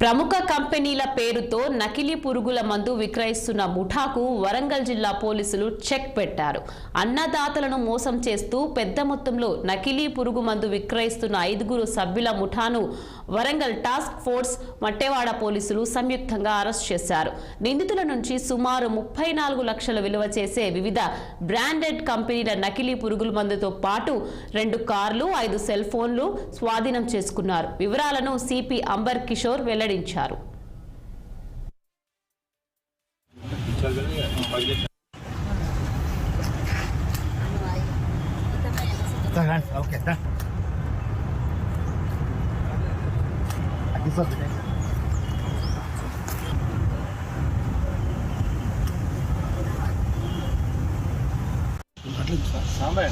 ప్రముఖ కంపెనీల పేరుతో నకిలీ పురుగుల మందు విక్రయిస్తున్న ముఠాకు వరంగల్ జిల్లా పోలీసులు చెక్ పెట్టారు. అన్నదాతలను మోసం చేస్తూ పెద్ద మొత్తంలో నకిలీ పురుగు మందు విక్రయిస్తున్న 5 సభ్యుల ముఠాను వరంగల్ టాస్క్ ఫోర్స్ మట్టెవాడ పోలీసులు సంయుక్తంగా అరెస్ట్ చేశారు. నిందితుల నుంచి సుమారు 34 లక్షల విలువ చేసే వివిధ బ్రాండెడ్ కంపెనీల నకిలీ పురుగుల మందుతో పాటు 2 కార్లు, 5 సెల్ ఫోన్లు స్వాధీనం చేసుకున్నారు. వివరాలను సిపి అంబర్ కిషోర్ వెల్లడించారు. సాంబయ్య